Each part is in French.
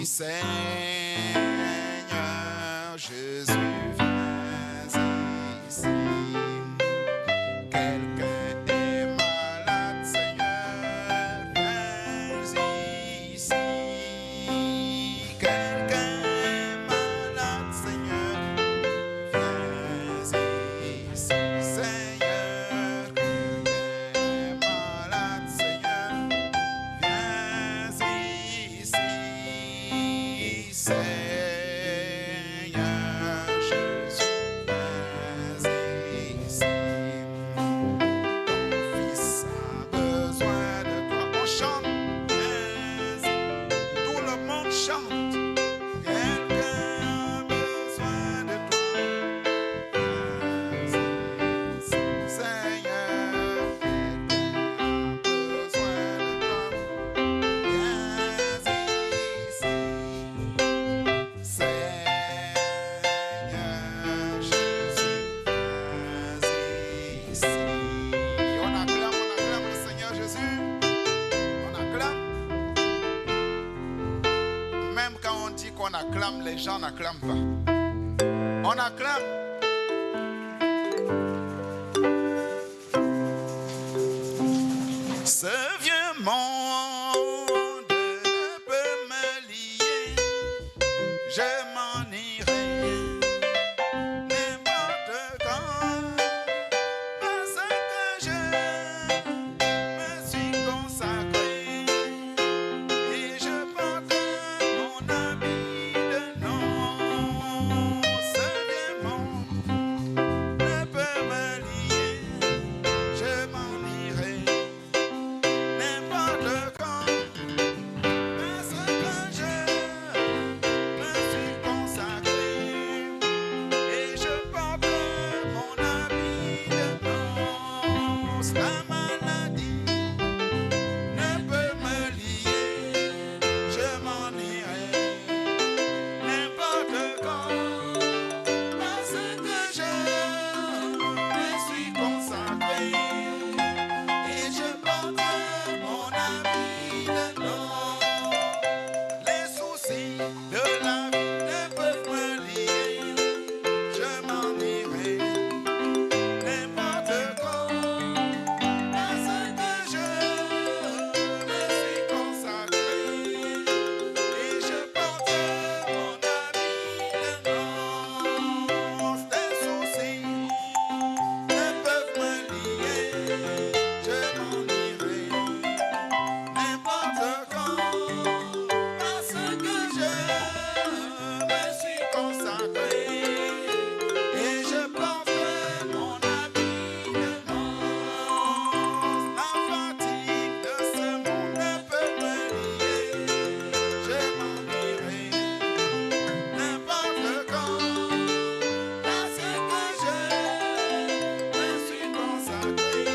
Seigneur Jésus, viens ici. Quelqu'un est malade, Seigneur, viens ici. Quelqu'un est malade, Seigneur, viens ici. Seigneur, quelqu'un est malade, Seigneur, viens ici. Seigneur Jésus, viens ici. Ton fils a besoin de toi. On chante, viens. Tout le monde chante. Quelqu'un a besoin de toi. Viens ici. Seigneur, quelqu'un a besoin de toi. Viens ici. Seigneur Jésus, viens ici. On acclame le Seigneur Jésus. On acclame. Même quand on dit qu'on acclame, les gens n'acclament pas. On acclame. Ce vieux monde ne peut me lier. Je m'en irai n'importe quand, parce que je me suis consacré et je porte mon habit de nom. Ce vieux monde ne peut me lier. Je m'en irai n'importe quand, parce que je me suis consacré et je porte mon habit de noces. La maladie ne peut me lier. Je m'en irai n'importe quand, parce que je me suis consacré et je porte mon habit de noces. Les soucis de la vie ne peuvent me lier. Je m'en irai n'importe quand, parce que je me suis consacré et je porte mon habit de noces. Les soucis ne peuvent me lier. Je m'en irai n'importe quand, parce que je me suis consacré et je porte mon habit de noces. La fatigue de ce monde ne peut me lier. Je m'en irai n'importe quand, parce que je me suis consacré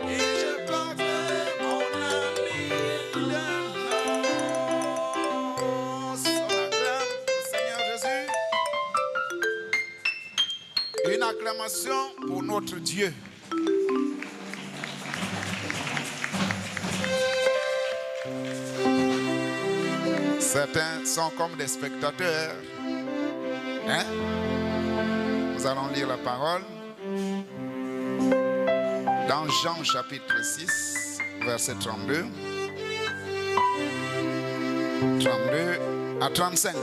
et je porte mon habit de noces. On acclame le Seigneur Jésus. Une acclamation pour notre Dieu. Certains sont comme des spectateurs. Hein? Nous allons lire la parole dans Jean chapitre 6, verset 32 à 35.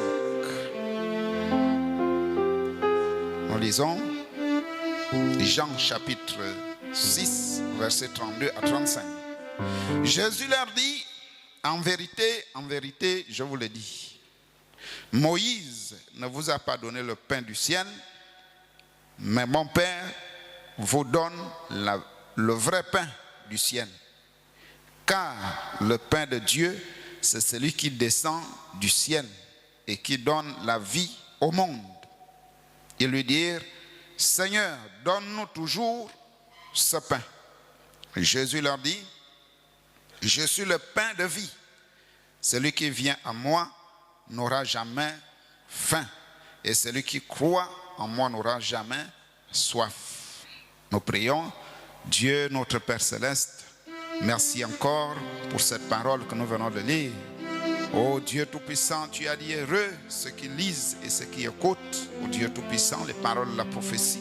Nous lisons Jean chapitre 6, verset 32 à 35. Jésus leur dit, en vérité, je vous le dis, Moïse ne vous a pas donné le pain du ciel, mais mon Père vous donne le vrai pain du ciel. Car le pain de Dieu, c'est celui qui descend du ciel et qui donne la vie au monde. Ils lui dirent, Seigneur, donne-nous toujours ce pain. Jésus leur dit, je suis le pain de vie. Celui qui vient à moi n'aura jamais faim. Et celui qui croit en moi n'aura jamais soif. Nous prions. Dieu, notre Père Céleste, merci encore pour cette parole que nous venons de lire. Ô Dieu Tout-Puissant, tu as dit heureux ceux qui lisent et ceux qui écoutent, ô Dieu Tout-Puissant, les paroles de la prophétie.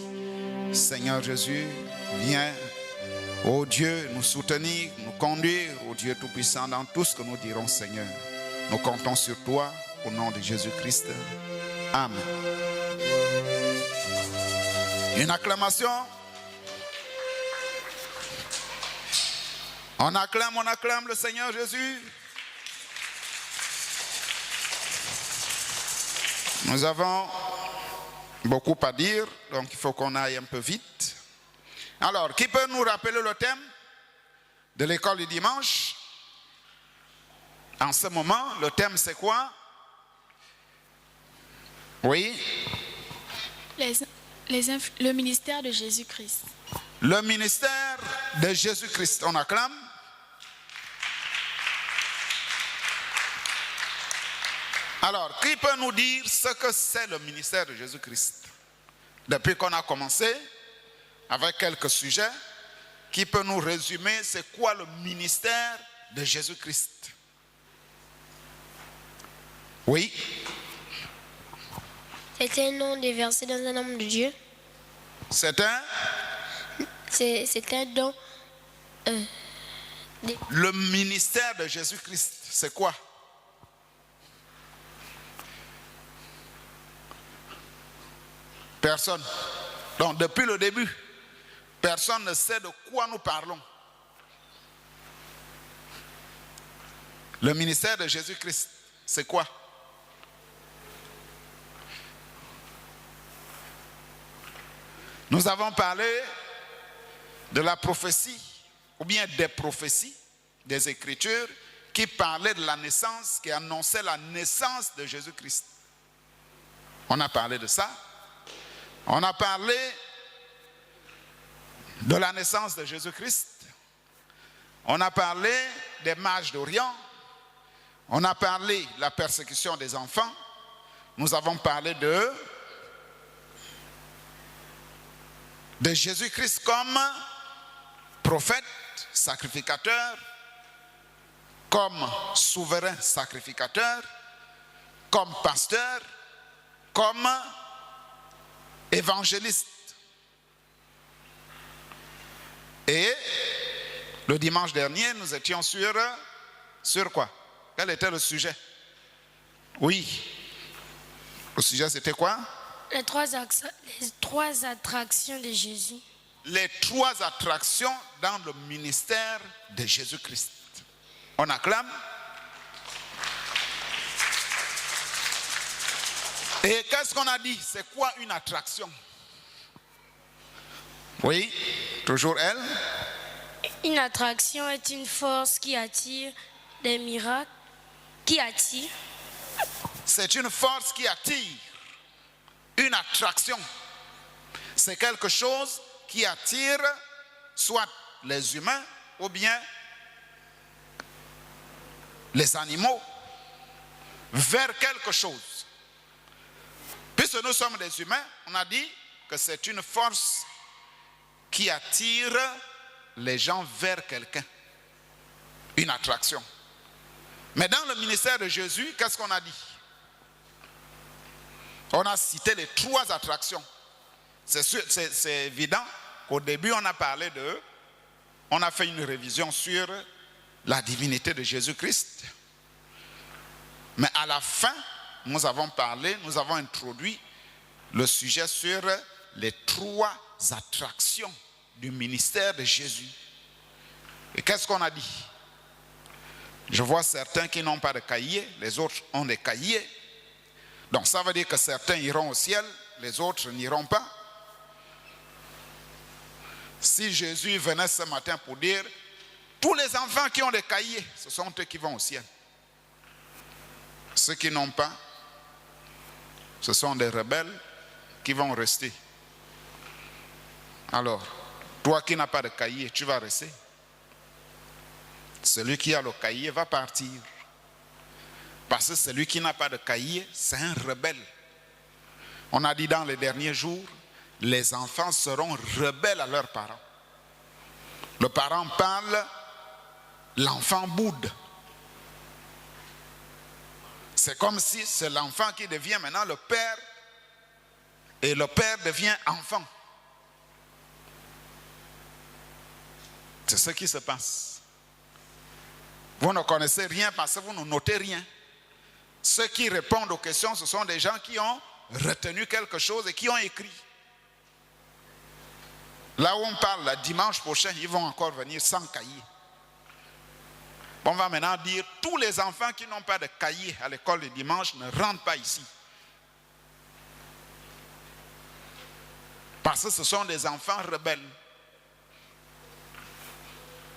Seigneur Jésus, viens, ô Dieu, nous soutenir, nous conduire, ô Dieu Tout-Puissant, dans tout ce que nous dirons, Seigneur. Nous comptons sur toi, au nom de Jésus-Christ. Amen. Une acclamation. On acclame le Seigneur Jésus. Nous avons beaucoup à dire, donc il faut qu'on aille un peu vite. Alors, qui peut nous rappeler le thème de l'école du dimanche? En ce moment, le thème c'est quoi? Oui? Le ministère de Jésus-Christ. Le ministère de Jésus-Christ. On acclame. Alors, qui peut nous dire ce que c'est le ministère de Jésus-Christ? Depuis qu'on a commencé avec quelques sujets, qui peut nous résumer c'est quoi le ministère de Jésus-Christ? Oui? C'est un nom déversé dans un homme de Dieu. C'est un? C'est un don. Le ministère de Jésus-Christ, c'est quoi? Personne. Donc depuis le début, personne ne sait de quoi nous parlons. Le ministère de Jésus-Christ, c'est quoi? Nous avons parlé de la prophétie, ou bien des prophéties, des Écritures, qui parlaient de la naissance, qui annonçaient la naissance de Jésus-Christ. On a parlé de ça. On a parlé de la naissance de Jésus-Christ. On a parlé des mages d'Orient. On a parlé de la persécution des enfants. Nous avons parlé de Jésus-Christ comme prophète, sacrificateur, comme souverain sacrificateur, comme pasteur, comme évangéliste. Et le dimanche dernier, nous étions sur quoi? Quel était le sujet? Oui. Le sujet, c'était quoi? Les trois attractions de Jésus. Les trois attractions dans le ministère de Jésus-Christ. On acclame. Et qu'est-ce qu'on a dit? C'est quoi une attraction? Oui, toujours elle. Une attraction est une force qui attire des miracles, qui attire. C'est une force qui attire. Une attraction. C'est quelque chose qui attire soit les humains ou bien les animaux vers quelque chose. Puisque nous sommes des humains, on a dit que c'est une force qui attire les gens vers quelqu'un. Une attraction. Mais dans le ministère de Jésus, qu'est-ce qu'on a dit? On a cité les trois attractions. C'est évident qu'au début, on a parlé on a fait une révision sur la divinité de Jésus-Christ. Mais à la fin, nous avons introduit le sujet sur les trois attractions du ministère de Jésus. Et qu'est-ce qu'on a dit? Je vois certains qui n'ont pas de cahier, les autres ont des cahiers. Donc ça veut dire que certains iront au ciel, les autres n'iront pas. Si Jésus venait ce matin pour dire, tous les enfants qui ont des cahiers, ce sont eux qui vont au ciel. Ceux qui n'ont pas, ce sont des rebelles qui vont rester. Alors, toi qui n'as pas de cahier, tu vas rester. Celui qui a le cahier va partir. Parce que celui qui n'a pas de cahier, c'est un rebelle. On a dit dans les derniers jours, les enfants seront rebelles à leurs parents. Le parent parle, l'enfant boude. C'est comme si c'est l'enfant qui devient maintenant le père et le père devient enfant. C'est ce qui se passe. Vous ne connaissez rien parce que vous ne notez rien. Ceux qui répondent aux questions, ce sont des gens qui ont retenu quelque chose et qui ont écrit. Là où on parle, le dimanche prochain, ils vont encore venir sans cahier. On va maintenant dire, tous les enfants qui n'ont pas de cahier à l'école le dimanche ne rentrent pas ici. Parce que ce sont des enfants rebelles.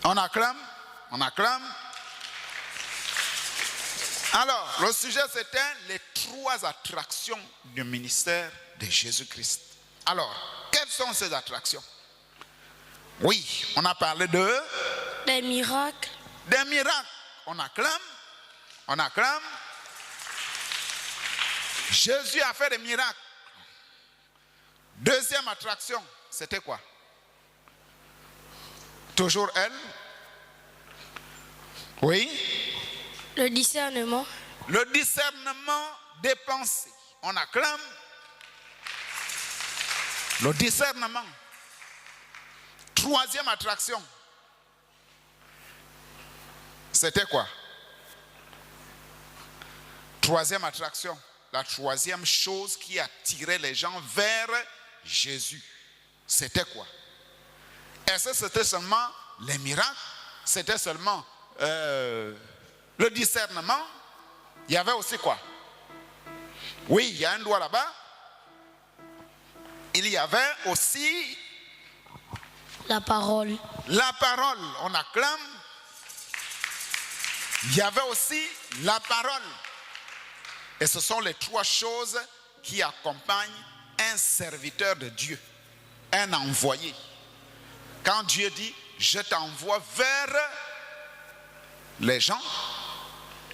On acclame, on acclame. Alors, le sujet c'était les 3 attractions du ministère de Jésus-Christ. Alors, quelles sont ces attractions? Oui, on a parlé des miracles. Des miracles. On acclame, on acclame. Jésus a fait des miracles. Deuxième attraction, c'était quoi? Toujours elle? Oui? Le discernement. Le discernement des pensées. On acclame. Le discernement. Troisième attraction. C'était quoi? Troisième attraction. La troisième chose qui attirait les gens vers Jésus. C'était quoi? Est-ce que c'était seulement les miracles? C'était seulement le discernement? Il y avait aussi quoi? Oui, il y a un doigt là-bas. Il y avait aussi la parole. La parole, on acclame. Il y avait aussi la parole. Et ce sont les 3 choses qui accompagnent un serviteur de Dieu, un envoyé. Quand Dieu dit, je t'envoie vers les gens,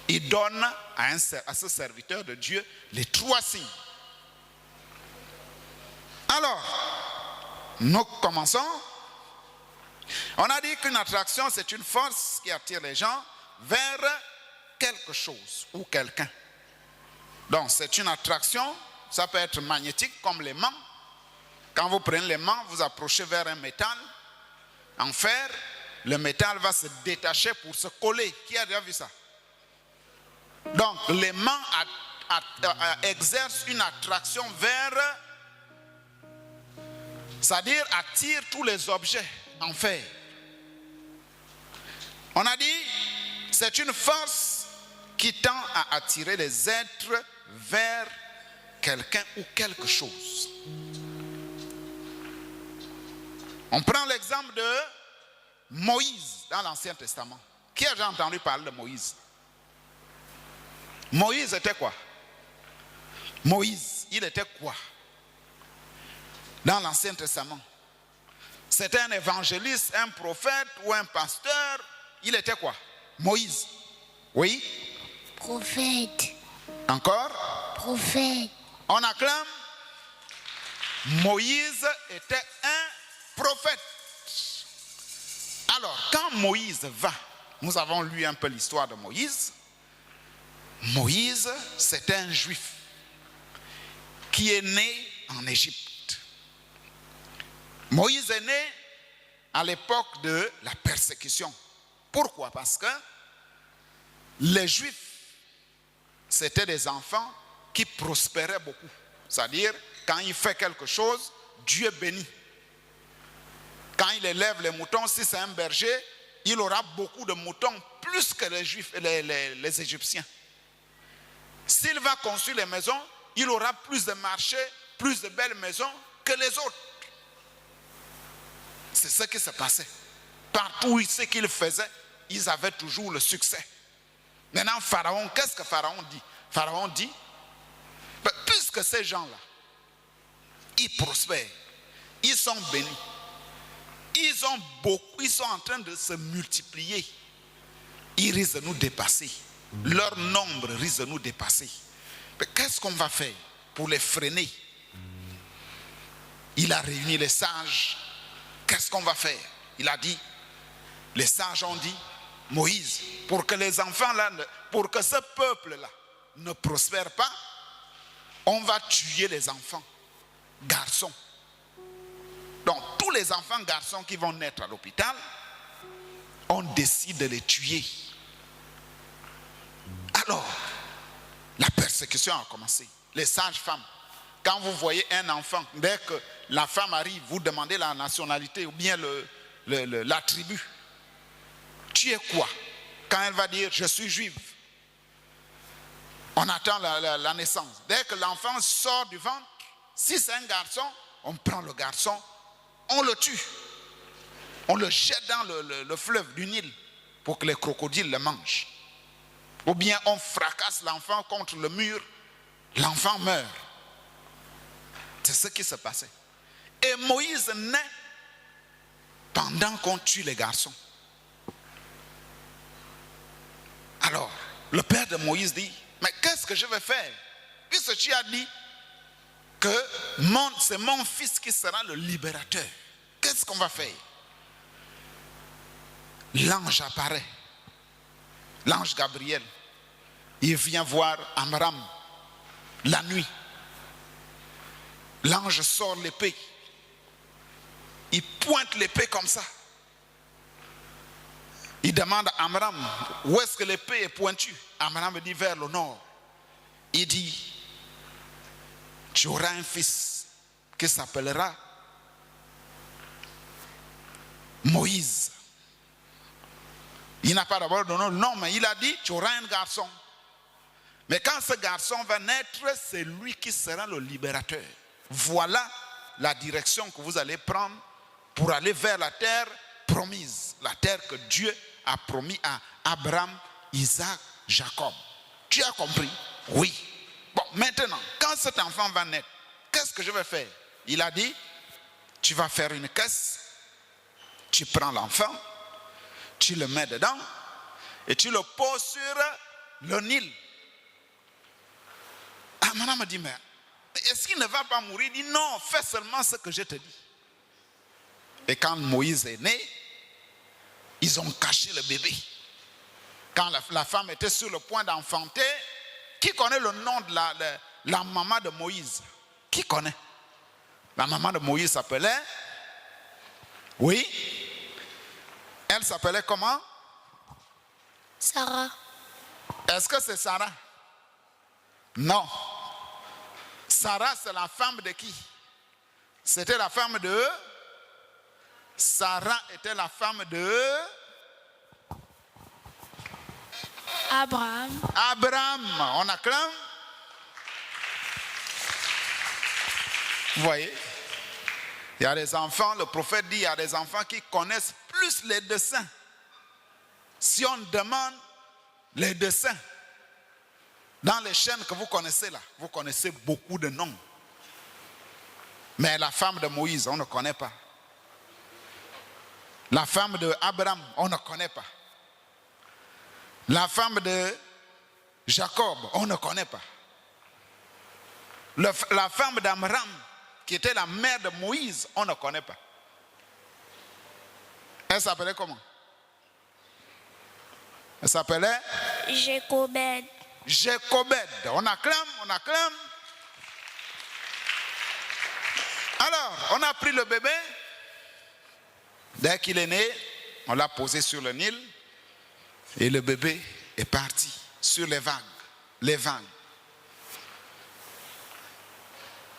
il donne à ce serviteur de Dieu les 3 signes. Alors, nous commençons. On a dit qu'une attraction, c'est une force qui attire les gens vers quelque chose ou quelqu'un. Donc, c'est une attraction, ça peut être magnétique comme l'aimant. Quand vous prenez l'aimant, vous approchez vers un métal en fer, le métal va se détacher pour se coller. Qui a déjà vu ça? Donc, l'aimant exerce une attraction vers, c'est-à-dire attire tous les objets en fer. On a dit, c'est une force qui tend à attirer les êtres vers quelqu'un ou quelque chose. On prend l'exemple de Moïse dans l'Ancien Testament. Qui a déjà entendu parler de Moïse? Moïse était quoi? Moïse, il était quoi? Dans l'Ancien Testament. C'était un évangéliste, un prophète ou un pasteur. Il était quoi? Moïse. Oui? Prophète. Encore? Prophète. On acclame. Moïse était un prophète. Alors, quand Moïse va, nous avons lu un peu l'histoire de Moïse. Moïse, c'est un juif qui est né en Égypte. Moïse est né à l'époque de la persécution. Pourquoi? Parce que les juifs, c'était des enfants qui prospéraient beaucoup. C'est-à-dire, quand il fait quelque chose, Dieu bénit. Quand il élève les moutons, si c'est un berger, il aura beaucoup de moutons, plus que les Juifs, les Égyptiens. S'il va construire les maisons, il aura plus de marchés, plus de belles maisons que les autres. C'est ce qui se passait. Partout ce qu'ils faisaient, ils avaient toujours le succès. Maintenant, Pharaon, qu'est-ce que Pharaon dit? Pharaon dit, puisque ces gens-là, ils prospèrent, ils sont bénis, ils ont beaucoup, ils sont en train de se multiplier, ils risquent de nous dépasser. Leur nombre risque de nous dépasser. Mais qu'est-ce qu'on va faire pour les freiner? Il a réuni les sages. Qu'est-ce qu'on va faire? Il a dit, les sages ont dit, Moïse, pour que les enfants là, pour que ce peuple là ne prospère pas, on va tuer les enfants garçons. Donc tous les enfants garçons qui vont naître à l'hôpital, on décide de les tuer. Alors, la persécution a commencé. Les sages-femmes, quand vous voyez un enfant, dès que la femme arrive, vous demandez la nationalité ou bien la tribu. Tu es quoi? Quand elle va dire je suis juive, on attend la naissance. Dès que l'enfant sort du ventre, si c'est un garçon, on prend le garçon, on le tue. On le jette dans le fleuve du Nil pour que les crocodiles le mangent. Ou bien on fracasse l'enfant contre le mur, l'enfant meurt. C'est ce qui se passait. Et Moïse naît pendant qu'on tue les garçons. Alors, le père de Moïse dit, mais qu'est-ce que je vais faire? Puisque tu as dit que c'est mon fils qui sera le libérateur. Qu'est-ce qu'on va faire? L'ange apparaît. L'ange Gabriel. Il vient voir Amram la nuit. L'ange sort l'épée. Il pointe l'épée comme ça. Il demande à Amram, où est-ce que l'épée est pointue? Amram dit vers le nord. Il dit, tu auras un fils qui s'appellera Moïse. Il n'a pas d'abord donné le nom, mais il a dit, tu auras un garçon. Mais quand ce garçon va naître, c'est lui qui sera le libérateur. Voilà la direction que vous allez prendre pour aller vers la terre promise. La terre que Dieu a promis à Abraham, Isaac, Jacob. Tu as compris? Oui. Bon, maintenant, quand cet enfant va naître, qu'est-ce que je vais faire? Il a dit, tu vas faire une caisse, tu prends l'enfant, tu le mets dedans et tu le poses sur le Nil. Amram me dit, mais est-ce qu'il ne va pas mourir? Il dit, non, fais seulement ce que je te dis. Et quand Moïse est né, ils ont caché le bébé. Quand la femme était sur le point d'enfanter, qui connaît le nom de la maman de Moïse? Qui connaît? La maman de Moïse s'appelait? Oui. Elle s'appelait comment? Sarah. Est-ce que c'est Sarah? Non. Sarah, c'est la femme de qui? C'était la femme de... Sarah était la femme de... Abraham. Abraham. On acclame. Vous voyez? Il y a des enfants, le prophète dit, il y a des enfants qui connaissent plus les dessins. Si on demande les dessins, dans les chaînes que vous connaissez là, vous connaissez beaucoup de noms. Mais la femme de Moïse, on ne connaît pas. La femme de Abraham, on ne connaît pas. La femme de Jacob, on ne connaît pas. La femme d'Amram, qui était la mère de Moïse, on ne connaît pas. Elle s'appelait comment? Elle s'appelait Jécobed. Jécobed. On acclame, on acclame. Alors, on a pris le bébé. Dès qu'il est né, on l'a posé sur le Nil. Et le bébé est parti sur les vagues. Les vagues.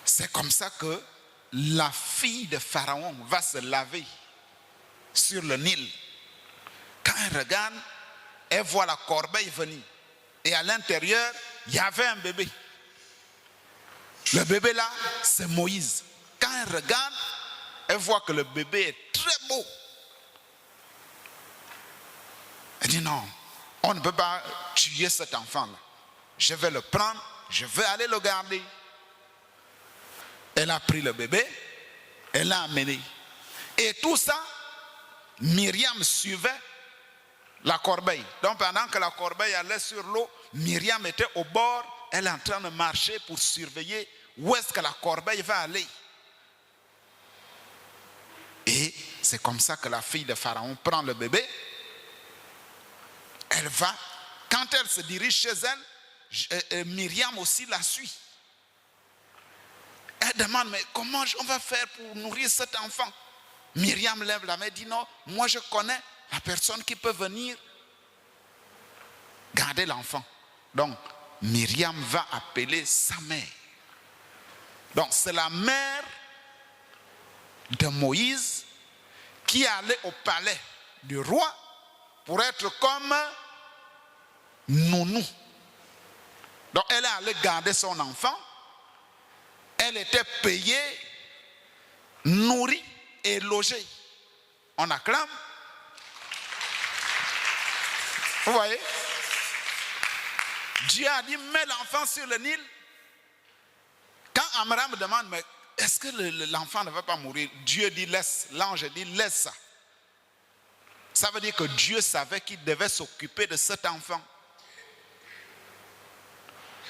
C'est comme ça que la fille de Pharaon va se laver sur le Nil. Quand elle regarde, elle voit la corbeille venir. Et à l'intérieur, il y avait un bébé. Le bébé là, c'est Moïse. Quand elle regarde, elle voit que le bébé est très beau. Elle dit non, on ne peut pas tuer cet enfant-là. Je vais le prendre, je vais aller le garder. Elle a pris le bébé, elle l'a amené. Et tout ça, Myriam suivait la corbeille. Donc pendant que la corbeille allait sur l'eau, Myriam était au bord, elle est en train de marcher pour surveiller où est-ce que la corbeille va aller. Et c'est comme ça que la fille de Pharaon prend le bébé. Elle va, quand elle se dirige chez elle, Myriam aussi la suit. Elle demande, mais comment on va faire pour nourrir cet enfant? Myriam lève la main et dit, non, moi je connais la personne qui peut venir garder l'enfant. Donc, Myriam va appeler sa mère. Donc, c'est la mère de Moïse qui allait au palais du roi pour être comme nounou. Donc, elle est allée garder son enfant. Elle était payée, nourrie et logée. On acclame. Vous voyez? Dieu a dit, mets l'enfant sur le Nil. Quand Amram me demande, mais est-ce que l'enfant ne va pas mourir? Dieu dit, laisse. L'ange dit, laisse ça. Ça veut dire que Dieu savait qu'il devait s'occuper de cet enfant.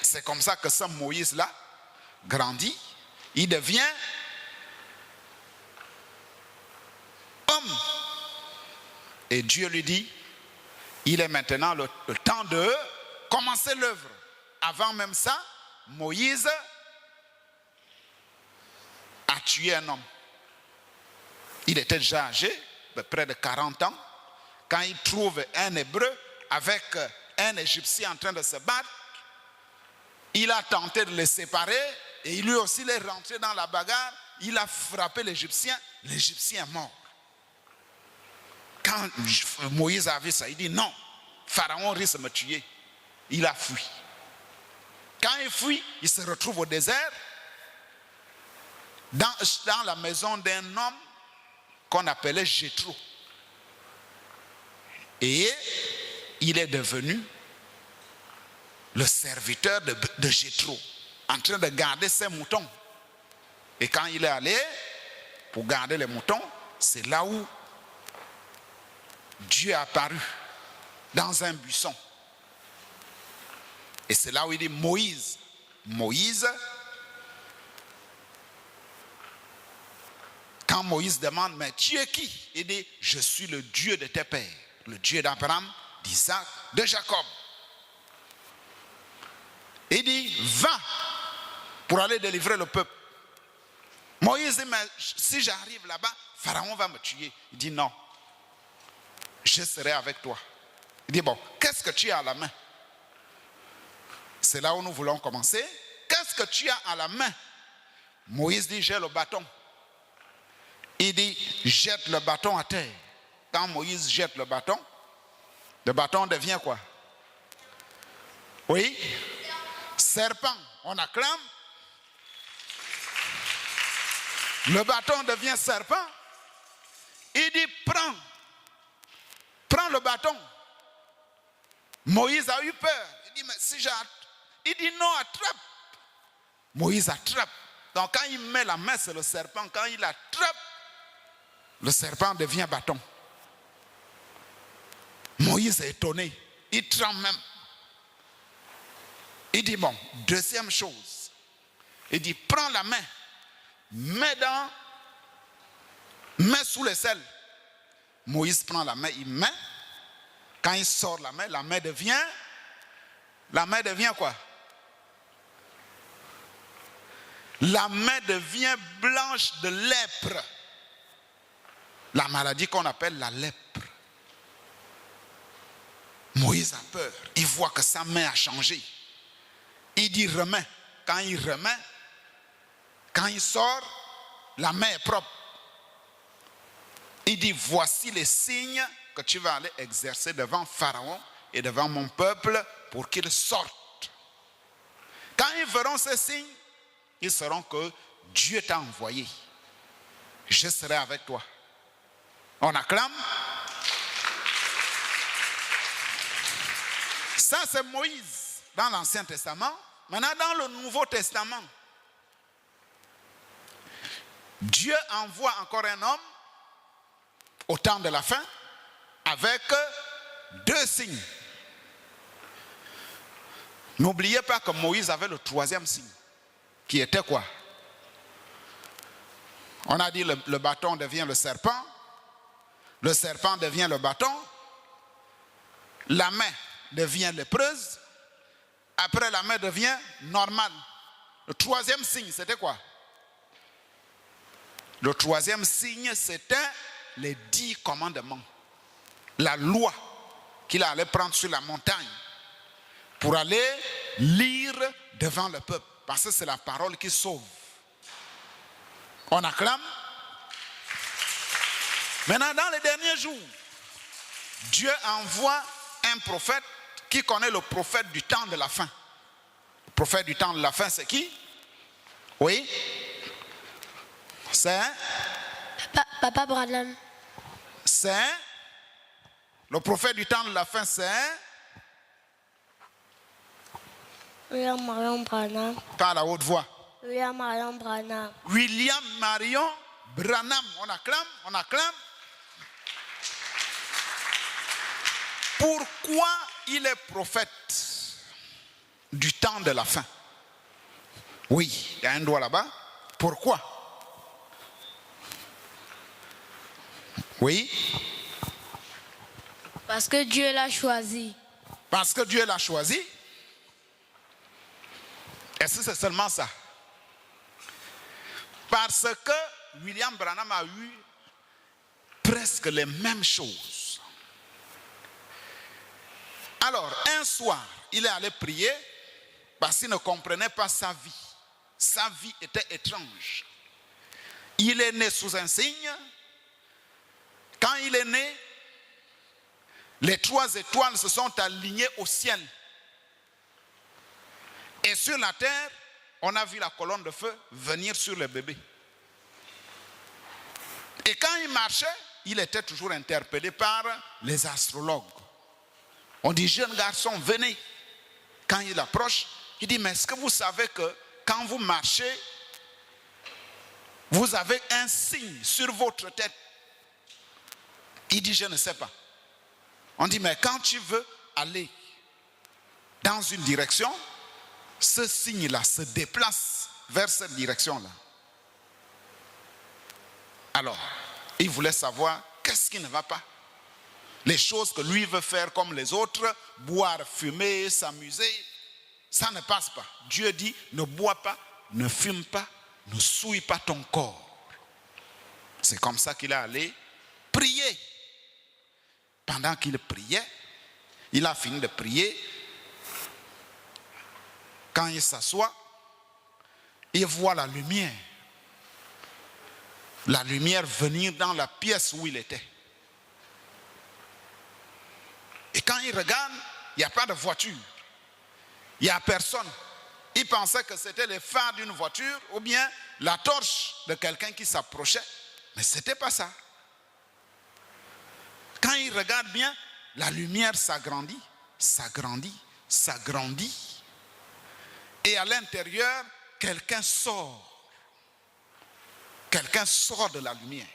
C'est comme ça que ce Moïse-là grandit. Il devient homme. Et Dieu lui dit, il est maintenant le temps de commencer l'œuvre. Avant même ça, Moïse a tué un homme. Il était déjà âgé, de près de 40 ans, quand il trouve un Hébreu avec un Égyptien en train de se battre. Il a tenté de les séparer et lui aussi il est rentré dans la bagarre. Il a frappé l'Égyptien. L'Égyptien est mort. Quand Moïse a vu ça, il dit non, Pharaon risque de me tuer. Il a fui. Quand il fuit, il se retrouve au désert, dans la maison d'un homme qu'on appelait Jéthro. Et il est devenu le serviteur de Jéthro, en train de garder ses moutons. Et quand il est allé pour garder les moutons, c'est là où Dieu est apparu dans un buisson. Et c'est là où il dit Moïse. Moïse, quand Moïse demande, mais tu es qui? Il dit, je suis le Dieu de tes pères, le Dieu d'Abraham, d'Isaac, de Jacob. Il dit, va pour aller délivrer le peuple. Moïse dit, mais si j'arrive là-bas, Pharaon va me tuer. Il dit, non, je serai avec toi. Il dit, bon, qu'est-ce que tu as à la main? C'est là où nous voulons commencer. Qu'est-ce que tu as à la main? Moïse dit, j'ai le bâton. Il dit, jette le bâton à terre. Quand Moïse jette le bâton devient quoi? Oui? Serpent, on acclame. Le bâton devient serpent. Il dit, prends le bâton. Moïse a eu peur. Il dit, mais si j'attrape. Il dit, non, attrape. Moïse attrape. Donc quand il met la main sur le serpent, quand il attrape, le serpent devient bâton. Moïse est étonné. Il tremble même. Il dit, bon, deuxième chose. Il dit, prends la main. Mets sous l'aisselle. Moïse prend la main, il met. Quand il sort la main devient quoi? La main devient blanche de lèpre. La maladie qu'on appelle la lèpre. Moïse a peur. Il voit que sa main a changé. Il dit remets. Quand il remet, quand il sort, la main est propre. Il dit voici les signes que tu vas aller exercer devant Pharaon et devant mon peuple pour qu'ils sortent. Quand ils verront ces signes, ils sauront que Dieu t'a envoyé. Je serai avec toi. On acclame. Ça c'est Moïse dans l'Ancien Testament. Maintenant dans le Nouveau Testament, Dieu envoie encore un homme au temps de la fin avec deux signes. N'oubliez pas que Moïse avait le troisième signe, qui était quoi? On a dit le bâton devient le serpent devient le bâton, la main devient lépreuse, Après, la main devient normale. Le troisième signe, c'était quoi? Le troisième signe, c'était les 10 commandements. La loi qu'il allait prendre sur la montagne pour aller lire devant le peuple. Parce que c'est la parole qui sauve. On acclame. Maintenant, dans les derniers jours, Dieu envoie un prophète qui connaît le prophète du temps de la fin. Le prophète du temps de la fin, c'est qui? Oui? C'est Papa Branham. C'est le prophète du temps de la fin, c'est William Marion Branham. par la haute voix. William Marion Branham. William Marion Branham. On acclame, on acclame. Pourquoi il est prophète du temps de la fin? Oui, il y a un doigt là-bas. Pourquoi? Oui. Parce que Dieu l'a choisi. Parce que Dieu l'a choisi. Est-ce que c'est seulement ça? Parce que William Branham a eu presque les mêmes choses. Alors, un soir, il est allé prier parce qu'il ne comprenait pas sa vie. Sa vie était étrange. Il est né sous un signe. Quand il est né, les 3 étoiles se sont alignées au ciel. Et sur la terre, on a vu la colonne de feu venir sur le bébé. Et quand il marchait, il était toujours interpellé par les astrologues. On dit, jeune garçon, venez. Quand il approche, il dit, mais est-ce que vous savez que quand vous marchez, vous avez un signe sur votre tête? Il dit, je ne sais pas. On dit, mais quand tu veux aller dans une direction, ce signe-là se déplace vers cette direction-là. Alors, il voulait savoir qu'est-ce qui ne va pas. Les choses que lui veut faire comme les autres, boire, fumer, s'amuser, ça ne passe pas. Dieu dit, ne bois pas, ne fume pas, ne souille pas ton corps. C'est comme ça qu'il est allé prier. Pendant qu'il priait, il a fini de prier. Quand il s'assoit, il voit la lumière. La lumière venir dans la pièce où il était. Et quand il regarde, il n'y a pas de voiture. Il n'y a personne. Il pensait que c'était les phares d'une voiture ou bien la torche de quelqu'un qui s'approchait. Mais ce n'était pas ça. Quand il regarde bien, la lumière s'agrandit, s'agrandit, s'agrandit. Et à l'intérieur, quelqu'un sort. Quelqu'un sort de la lumière.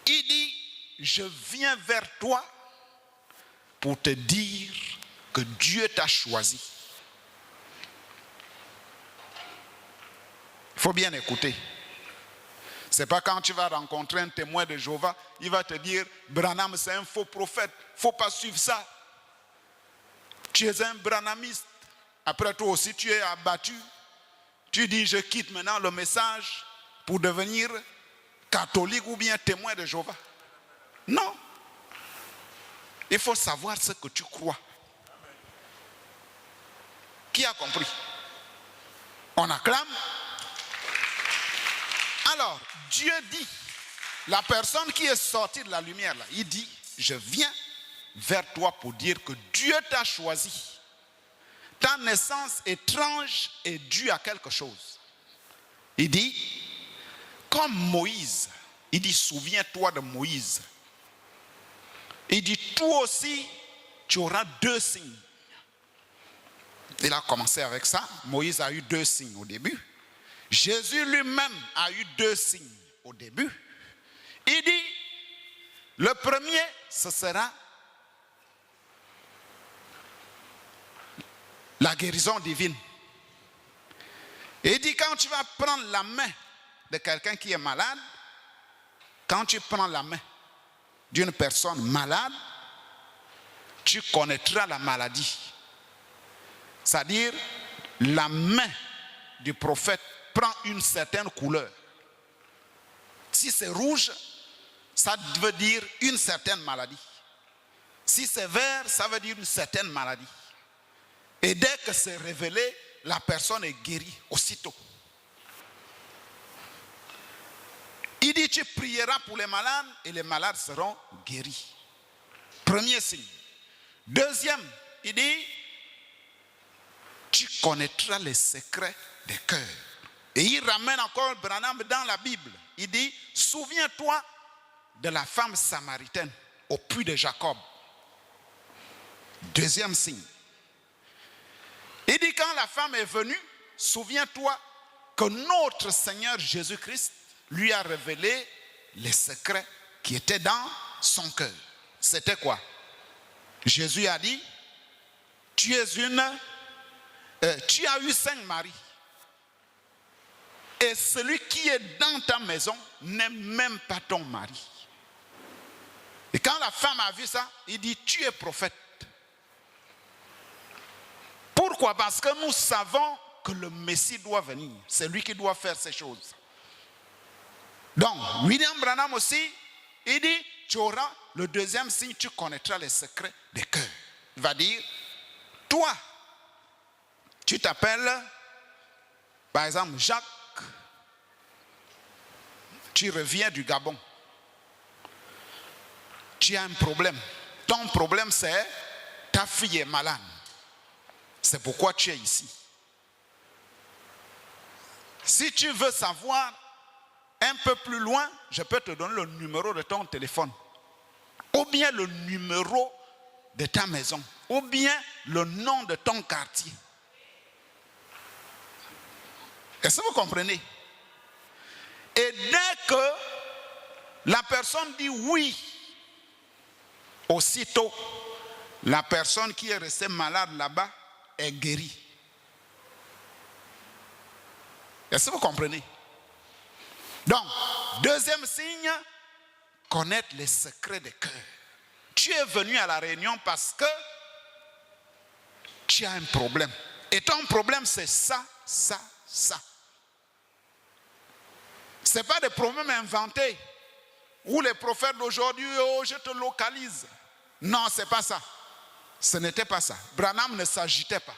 Il dit, je viens vers toi pour te dire que Dieu t'a choisi. Il faut bien écouter. Ce n'est pas quand tu vas rencontrer un témoin de Jéhovah, il va te dire, Branham c'est un faux prophète, il ne faut pas suivre ça. Tu es un branhamiste. Après toi aussi tu es abattu. Tu dis, je quitte maintenant le message pour devenir catholique ou bien témoin de Jéhovah. Non. Il faut savoir ce que tu crois. Qui a compris? On acclame. Alors, Dieu dit, la personne qui est sortie de la lumière, là, il dit, je viens vers toi pour dire que Dieu t'a choisi. Ta naissance étrange est due à quelque chose. Il dit, comme Moïse, il dit, souviens-toi de Moïse. Il dit, toi aussi, tu auras 2 signes. Il a commencé avec ça. Moïse a eu 2 signes au début. Jésus lui-même a eu 2 signes au début. Il dit, le premier, ce sera la guérison divine. Et il dit, quand tu vas prendre la main de quelqu'un qui est malade, quand tu prends la main d'une personne malade, tu connaîtras la maladie. C'est-à-dire, la main du prophète prend une certaine couleur. Si c'est rouge, ça veut dire une certaine maladie. Si c'est vert, ça veut dire une certaine maladie. Et dès que c'est révélé, la personne est guérie aussitôt. Il dit, tu prieras pour les malades et les malades seront guéris. Premier signe. Deuxième, il dit, tu connaîtras les secrets des cœurs. Et il ramène encore Branham dans la Bible. Il dit, souviens-toi de la femme samaritaine au puits de Jacob. Deuxième signe. Il dit, quand la femme est venue, souviens-toi que notre Seigneur Jésus-Christ lui a révélé les secrets qui étaient dans son cœur. C'était quoi? Jésus a dit, tu as eu 5 maris. Et celui qui est dans ta maison n'est même pas ton mari. Et quand la femme a vu ça, il dit, tu es prophète. Pourquoi? Parce que nous savons que le Messie doit venir. C'est lui qui doit faire ces choses. Donc, William Branham aussi, il dit, tu auras le deuxième signe, tu connaîtras les secrets des cœurs. Il va dire, toi, tu t'appelles, par exemple, Jacques, tu reviens du Gabon. Tu as un problème. Ton problème, c'est ta fille est malade. C'est pourquoi tu es ici. Si tu veux savoir un peu plus loin, je peux te donner le numéro de ton téléphone. Ou bien le numéro de ta maison. Ou bien le nom de ton quartier. Est-ce que vous comprenez? Et dès que la personne dit oui, aussitôt, la personne qui est restée malade là-bas est guérie. Est-ce que vous comprenez? Donc, deuxième signe, connaître les secrets des cœurs. Tu es venu à la réunion parce que tu as un problème. Et ton problème, c'est ça, ça, ça. Ce n'est pas des problèmes inventés. Où les prophètes d'aujourd'hui, oh, je te localise. Non, ce n'est pas ça. Ce n'était pas ça. Branham ne s'agitait pas.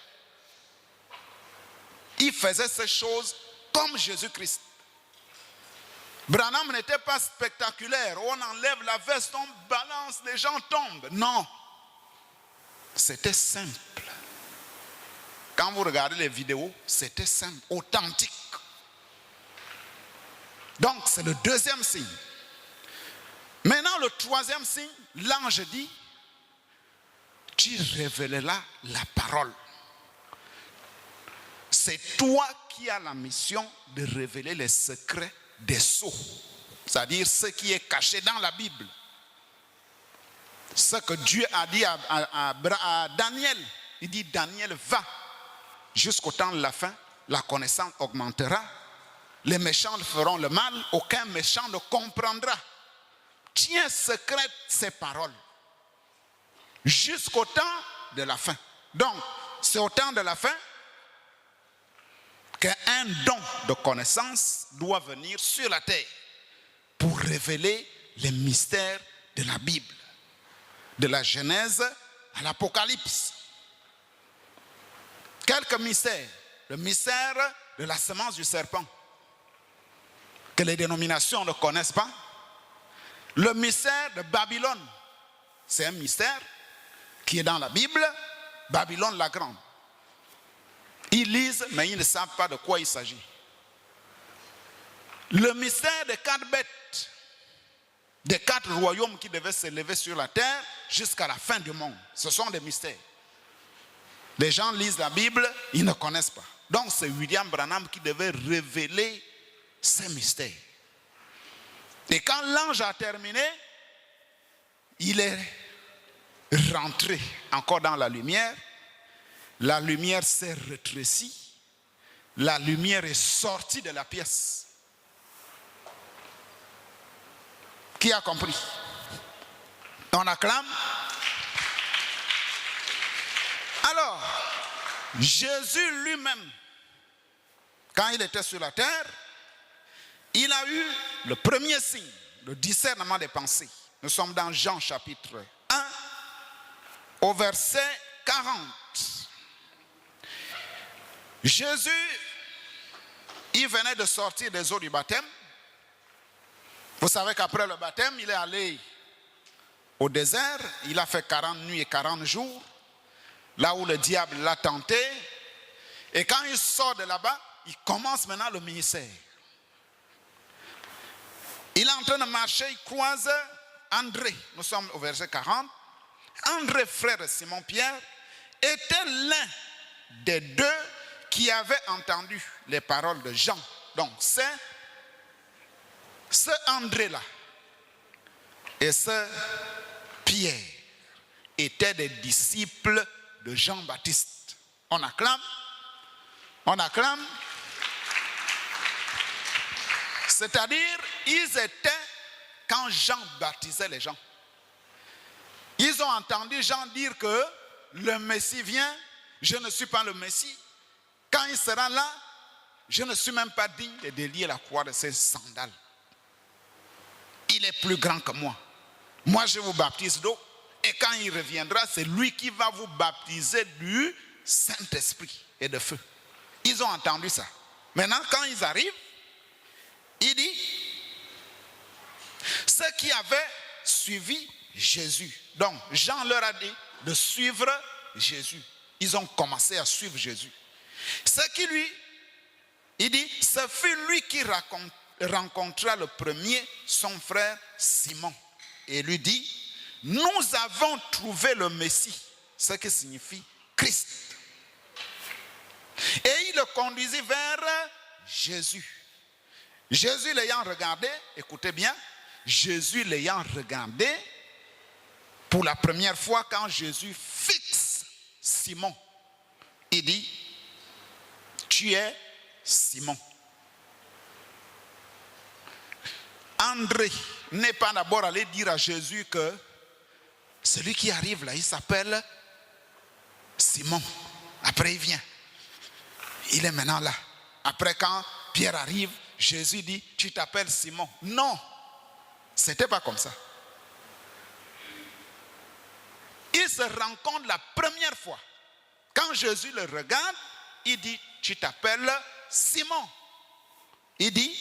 Il faisait ces choses comme Jésus-Christ. Branham n'était pas spectaculaire. On enlève la veste, on balance, les gens tombent. Non. C'était simple. Quand vous regardez les vidéos, c'était simple, authentique. Donc, c'est le deuxième signe. Maintenant, le troisième signe, l'ange dit, tu révéleras la parole. C'est toi qui as la mission de révéler les secrets des sceaux. C'est-à-dire ce qui est caché dans la Bible. Ce que Dieu a dit à Daniel. Il dit, Daniel, va. Jusqu'au temps de la fin, la connaissance augmentera. Les méchants feront le mal, aucun méchant ne comprendra. Tiens secrète ces paroles jusqu'au temps de la fin. Donc, c'est au temps de la fin qu'un don de connaissance doit venir sur la terre pour révéler les mystères de la Bible, de la Genèse à l'Apocalypse. Quelques mystères. Le mystère de la semence du serpent, que les dénominations ne connaissent pas. Le mystère de Babylone, c'est un mystère qui est dans la Bible, Babylone la grande. Ils lisent, mais ils ne savent pas de quoi il s'agit. Le mystère des 4 bêtes, des 4 royaumes qui devaient s'élever sur la terre jusqu'à la fin du monde. Ce sont des mystères. Les gens lisent la Bible, ils ne connaissent pas. Donc c'est William Branham qui devait révéler ces mystères. Et quand l'ange a terminé, il est rentré encore dans la lumière. La lumière s'est rétrécie. La lumière est sortie de la pièce. Qui a compris? On acclame. Alors, Jésus lui-même, quand il était sur la terre, il a eu le premier signe, le discernement des pensées. Nous sommes dans Jean chapitre 1, au verset 40. Jésus, il venait de sortir des eaux du baptême. Vous savez qu'après le baptême, il est allé au désert. Il a fait 40 nuits et 40 jours, là où le diable l'a tenté. Et quand il sort de là-bas, il commence maintenant le ministère. Il est en train de marcher, il croise André. Nous sommes au verset 40. André, frère de Simon-Pierre, était l'un des deux qui avait entendu les paroles de Jean. Donc, c'est ce André-là et ce Pierre étaient des disciples de Jean-Baptiste. On acclame. On acclame. C'est-à-dire, ils étaient quand Jean baptisait les gens. Ils ont entendu Jean dire que le Messie vient, je ne suis pas le Messie. Quand il sera là, je ne suis même pas digne de délier la croix de ses sandales. Il est plus grand que moi. Moi, je vous baptise d'eau. Et quand il reviendra, c'est lui qui va vous baptiser du Saint-Esprit et de feu. Ils ont entendu ça. Maintenant, quand ils arrivent, il dit, ceux qui avaient suivi Jésus. Donc, Jean leur a dit de suivre Jésus. Ils ont commencé à suivre Jésus. Ce qui lui, il dit, ce fut lui qui rencontra le premier son frère Simon. Et lui dit, nous avons trouvé le Messie, ce qui signifie Christ. Et il le conduisit vers Jésus. Jésus l'ayant regardé, écoutez bien, Jésus l'ayant regardé, pour la première fois quand Jésus fixe Simon, il dit, tu es Simon. André n'est pas d'abord allé dire à Jésus que celui qui arrive là, il s'appelle Simon. Après il vient. Il est maintenant là. Après quand Pierre arrive, Jésus dit, tu t'appelles Simon. Non, c'était pas comme ça. Ils se rencontrent la première fois. Quand Jésus le regarde, il dit, tu t'appelles Simon. Il dit,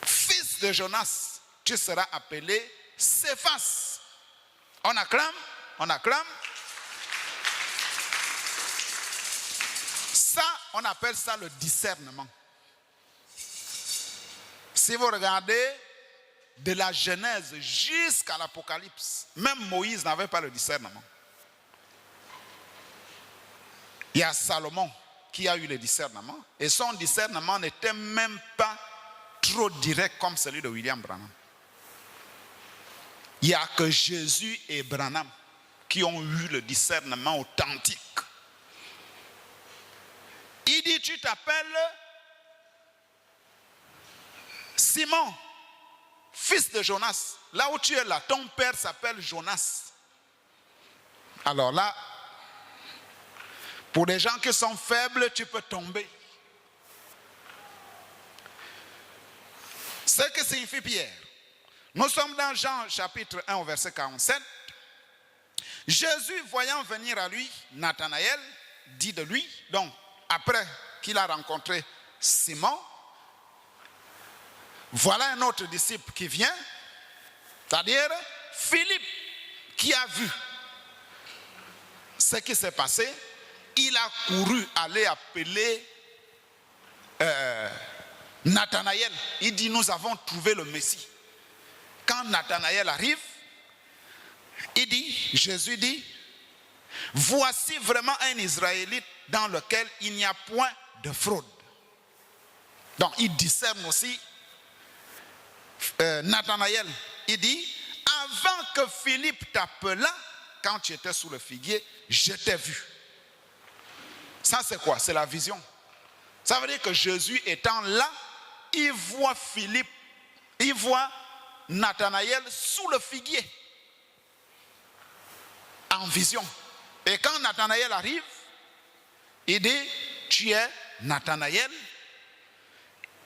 fils de Jonas, tu seras appelé Céphas. On acclame, on acclame. Ça, on appelle ça le discernement. Si vous regardez de la Genèse jusqu'à l'Apocalypse, même Moïse n'avait pas le discernement. Il y a Salomon qui a eu le discernement, et son discernement n'était même pas trop direct comme celui de William Branham. Il n'y a que Jésus et Branham qui ont eu le discernement authentique. Il dit, tu t'appelles Simon, fils de Jonas. Là où tu es là, ton père s'appelle Jonas. Alors là, pour des gens qui sont faibles, tu peux tomber. Ce que signifie Pierre. Nous sommes dans Jean chapitre 1 au verset 47. Jésus, voyant venir à lui Nathanaël, dit de lui, donc après qu'il a rencontré Simon, voilà un autre disciple qui vient, c'est-à-dire Philippe, qui a vu ce qui s'est passé. Il a couru aller appeler Nathanaël. Il dit, nous avons trouvé le Messie. Quand Nathanaël arrive, il dit, Jésus dit, voici vraiment un Israélite dans lequel il n'y a point de fraude. Donc il discerne aussi Nathanaël. Il dit, avant que Philippe t'appelât, quand tu étais sous le figuier, je t'ai vu. Ça c'est quoi? C'est la vision. Ça veut dire que Jésus étant là, il voit Philippe, il voit Nathanaël sous le figuier, en vision. Et quand Nathanaël arrive, il dit, tu es Nathanaël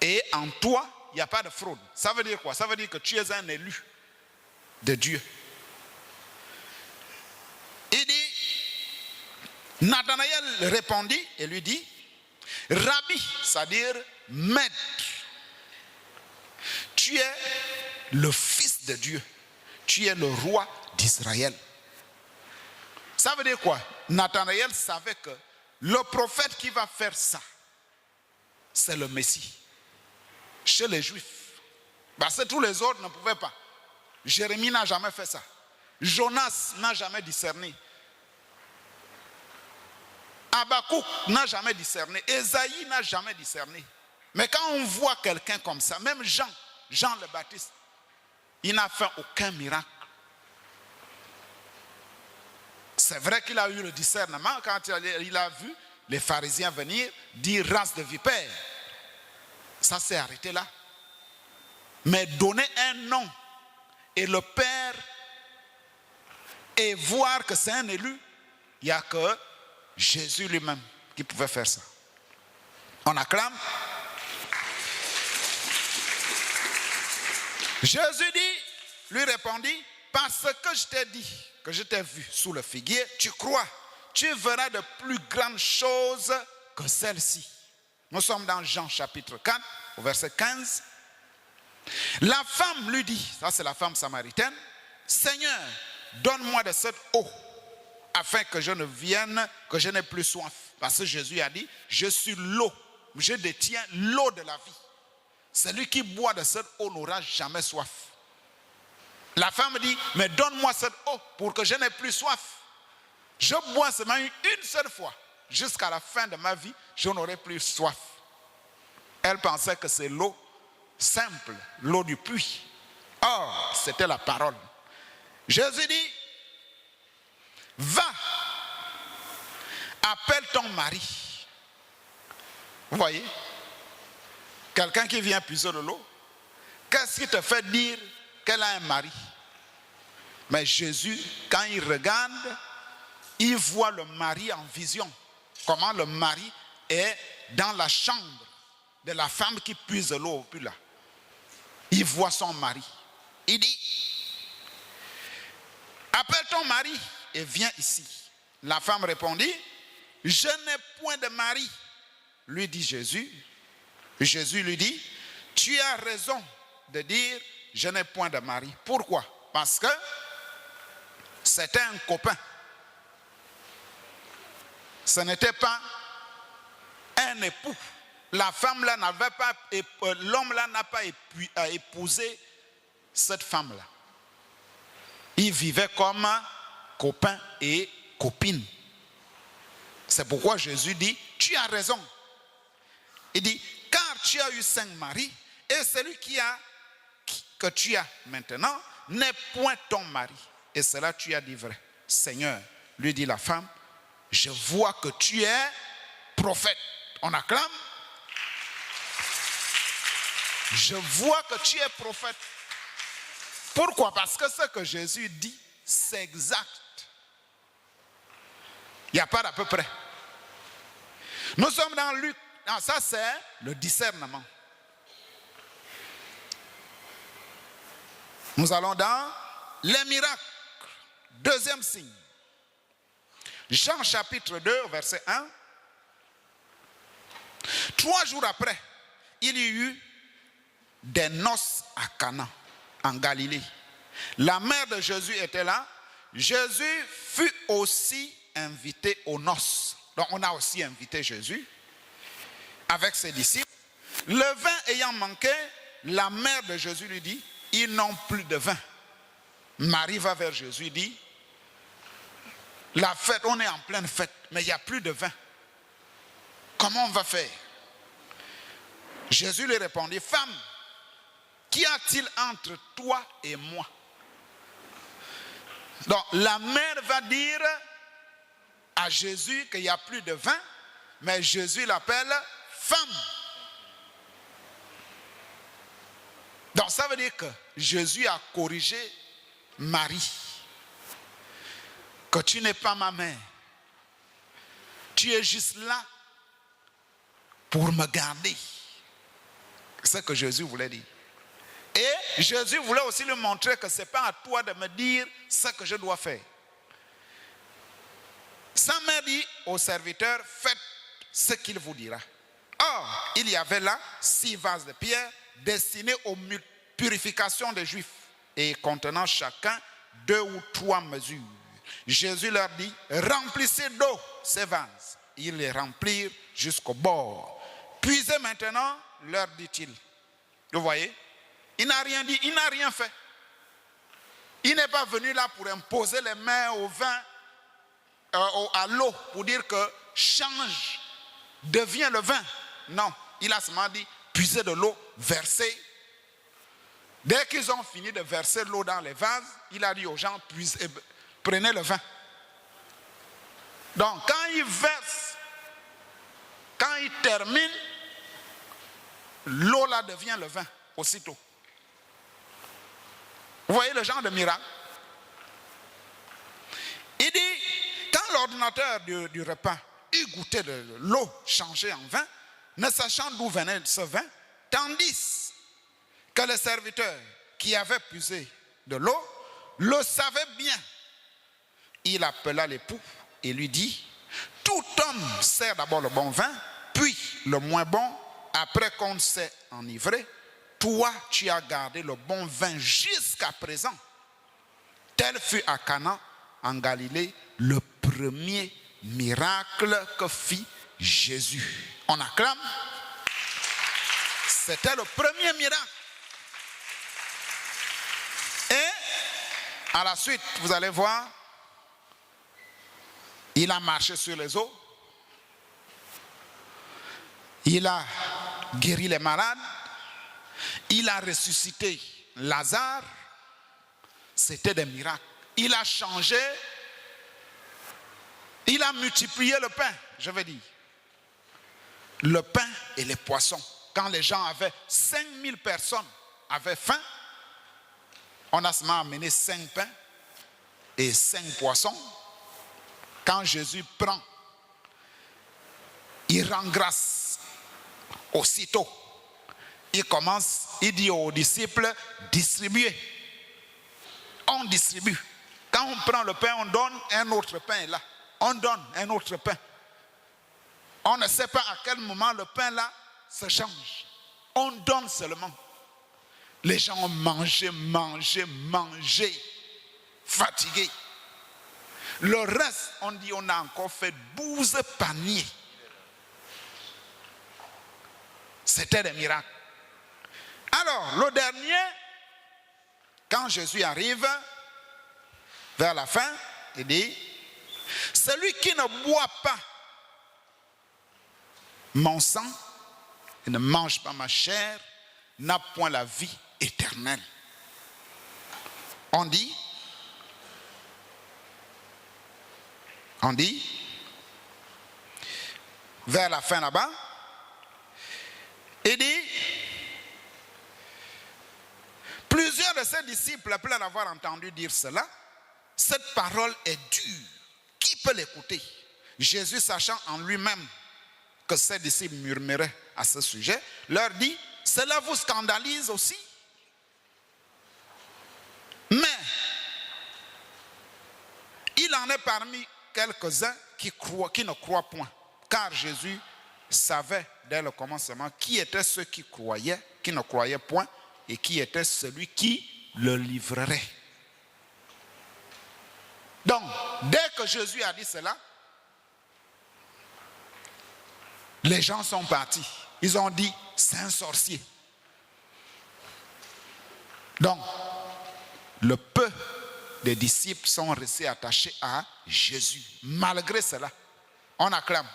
et en toi, il n'y a pas de fraude. Ça veut dire quoi? Ça veut dire que tu es un élu de Dieu. Il dit, Nathanaël répondit et lui dit, Rabbi, c'est-à-dire maître, tu es le fils de Dieu, tu es le roi d'Israël. Ça veut dire quoi? Nathanaël savait que le prophète qui va faire ça, c'est le Messie. Chez les Juifs. Parce que tous les autres ne pouvaient pas. Jérémie n'a jamais fait ça. Jonas n'a jamais discerné. Habakkuk n'a jamais discerné. Ésaïe n'a jamais discerné. Mais quand on voit quelqu'un comme ça, même Jean le Baptiste, il n'a fait aucun miracle. C'est vrai qu'il a eu le discernement quand il a vu les pharisiens venir dire race de vipères. Ça s'est arrêté là. Mais donner un nom et le Père et voir que c'est un élu, il n'y a que Jésus lui-même qui pouvait faire ça. On acclame. Jésus lui répondit, parce que je t'ai dit que je t'ai vu sous le figuier, tu crois, tu verras de plus grandes choses que celles-ci. Nous sommes dans Jean chapitre 4, au verset 15. La femme lui dit, ça c'est la femme samaritaine, Seigneur, donne-moi de cette eau, afin que je ne vienne, que je n'ai plus soif. Parce que Jésus a dit, je suis l'eau, je détiens l'eau de la vie. Celui qui boit de cette eau n'aura jamais soif. La femme dit, mais donne-moi cette eau pour que je n'ai plus soif. Je bois seulement une seule fois. Jusqu'à la fin de ma vie, je n'aurai plus soif. Elle pensait que c'est l'eau simple, l'eau du puits. Or, c'était la parole. Jésus dit, va, appelle ton mari. Vous voyez, quelqu'un qui vient puiser de l'eau, qu'est-ce qui te fait dire qu'elle a un mari? Mais Jésus, quand il regarde, il voit le mari en vision. Comment le mari est dans la chambre de la femme qui puise de l'eau au puits là. Il voit son mari. Il dit, appelle ton mari et viens ici. La femme répondit, je n'ai point de mari, lui dit Jésus. Jésus lui dit, tu as raison de dire, je n'ai point de mari. Pourquoi? Parce que c'était un copain. Ce n'était pas un époux. La femme là n'avait pas, l'homme là n'a pas épousé cette femme là. Ils vivaient comme copain et copine. C'est pourquoi Jésus dit, tu as raison. Il dit, car tu as eu 5 maris et celui que tu as maintenant n'est point ton mari. Et cela tu as dit vrai. Seigneur, lui dit la femme, je vois que tu es prophète. On acclame. Je vois que tu es prophète. Pourquoi? Parce que ce que Jésus dit, c'est exact. Il n'y a pas d'à peu près. Nous sommes dans Luc. Non, ça c'est le discernement. Nous allons dans les miracles. Deuxième signe. Jean chapitre 2, verset 1. 3 jours après, il y eut des noces à Cana, en Galilée. La mère de Jésus était là. Jésus fut aussi invité aux noces. Donc on a aussi invité Jésus avec ses disciples. Le vin ayant manqué, la mère de Jésus lui dit, ils n'ont plus de vin. Marie va vers Jésus et dit, la fête, on est en pleine fête, mais il n'y a plus de vin. Comment on va faire? Jésus lui répondit, femme, qu'y a-t-il entre toi et moi? Donc la mère va dire à Jésus qu'il n'y a plus de vin, mais Jésus l'appelle femme. Donc ça veut dire que Jésus a corrigé Marie. Que tu n'es pas ma mère, tu es juste là pour me garder. C'est ce que Jésus voulait dire. Et Jésus voulait aussi lui montrer que ce n'est pas à toi de me dire ce que je dois faire. Sa mère dit aux serviteurs, faites ce qu'il vous dira. Or, il y avait là 6 vases de pierre destinés aux purifications des Juifs et contenant chacun 2 ou 3 mesures. Jésus leur dit, remplissez d'eau ces vases. Ils les remplirent jusqu'au bord. Puisez maintenant, leur dit-il. Vous voyez, il n'a rien dit, il n'a rien fait. Il n'est pas venu là pour imposer les mains au vin, à l'eau, pour dire que change, devient le vin. Non, il a seulement dit, puisez de l'eau, versez. Dès qu'ils ont fini de verser l'eau dans les vases, il a dit aux gens, prenez le vin. Donc quand il verse, quand il termine, l'eau là devient le vin, aussitôt. Vous voyez le genre de miracle? Il dit, quand l'ordinateur du repas eut goûté de l'eau changée en vin, ne sachant d'où venait ce vin, tandis que le serviteur qui avait puisé de l'eau le savait bien, il appela l'époux et lui dit, tout homme sert d'abord le bon vin, puis le moins bon, après qu'on s'est enivré. Toi, tu as gardé le bon vin jusqu'à présent. Tel fut à Cana, en Galilée, le premier miracle que fit Jésus. On acclame. C'était le premier miracle. Et à la suite, vous allez voir, il a marché sur les eaux. Il a guéri les malades. Il a ressuscité Lazare. C'était des miracles. Il a changé. Il a multiplié le pain, je veux dire. Le pain et les poissons. Quand les gens avaient 5000 personnes avaient faim, on a seulement amené 5 pains et 5 poissons. Quand Jésus prend, il rend grâce aussitôt. Il commence, il dit aux disciples, distribuez. On distribue. Quand on prend le pain, on donne, un autre pain est là. On donne un autre pain. On ne sait pas à quel moment le pain là se change. On donne seulement. Les gens ont mangé, fatigués. Le reste, on dit, on a encore fait 12 paniers. C'était des miracles. Alors, le dernier, quand Jésus arrive, vers la fin, il dit, celui qui ne boit pas mon sang et ne mange pas ma chair n'a point la vie éternelle. On dit, vers la fin là-bas, il dit, plusieurs de ses disciples, après avoir entendu dire cela, cette parole est dure. Qui peut l'écouter? Jésus, sachant en lui-même que ses disciples murmuraient à ce sujet, leur dit, cela vous scandalise aussi? Mais il en est parmi quelques-uns qui ne croient point, car Jésus savait dès le commencement qui étaient ceux qui croyaient, qui ne croyaient point, et qui était celui qui le livrerait. Donc, dès que Jésus a dit cela, les gens sont partis. Ils ont dit, c'est un sorcier. Donc, le peu des disciples sont restés attachés à Jésus. Malgré cela, on acclame.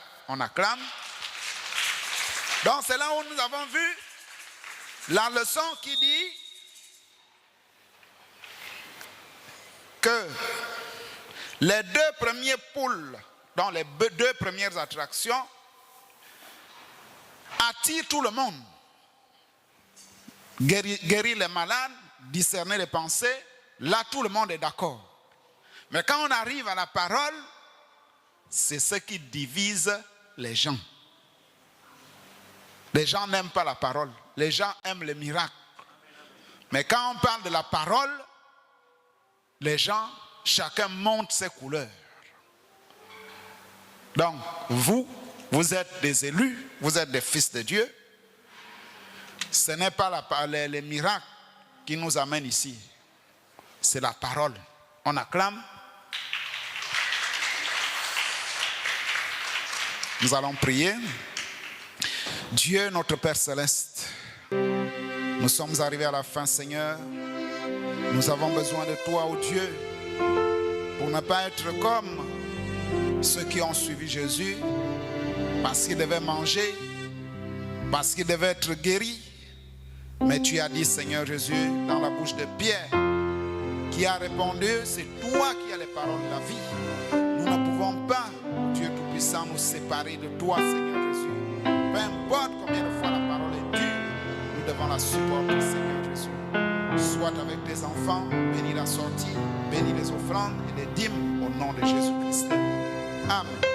Donc, c'est là où nous avons vu la leçon qui dit que les 2 premiers pôles, dans les 2 premières attractions, attirent tout le monde. Guérir les malades, discerner les pensées, là tout le monde est d'accord. Mais quand on arrive à la parole, c'est ce qui divise les gens. Les gens n'aiment pas la parole. Les gens aiment les miracles. Mais quand on parle de la parole, les gens, chacun montre ses couleurs. Donc, vous êtes des élus, vous êtes des fils de Dieu. Ce n'est pas les miracles qui nous amènent ici. C'est la parole. On acclame. Nous allons prier. Dieu, notre Père Céleste, nous sommes arrivés à la fin, Seigneur. Nous avons besoin de toi, ô Dieu, pour ne pas être comme ceux qui ont suivi Jésus, parce qu'ils devaient manger, parce qu'ils devaient être guéris. Mais tu as dit, Seigneur Jésus, dans la bouche de Pierre, qui a répondu, c'est toi qui as les paroles de la vie. Nous ne pouvons pas, Dieu Tout-Puissant, nous séparer de toi, Seigneur Jésus. Peu importe combien de fois la parole est dure, nous devons la supporter, Seigneur Jésus. Sois avec tes enfants, bénis la sortie, bénis les offrandes et les dîmes au nom de Jésus-Christ. Amen.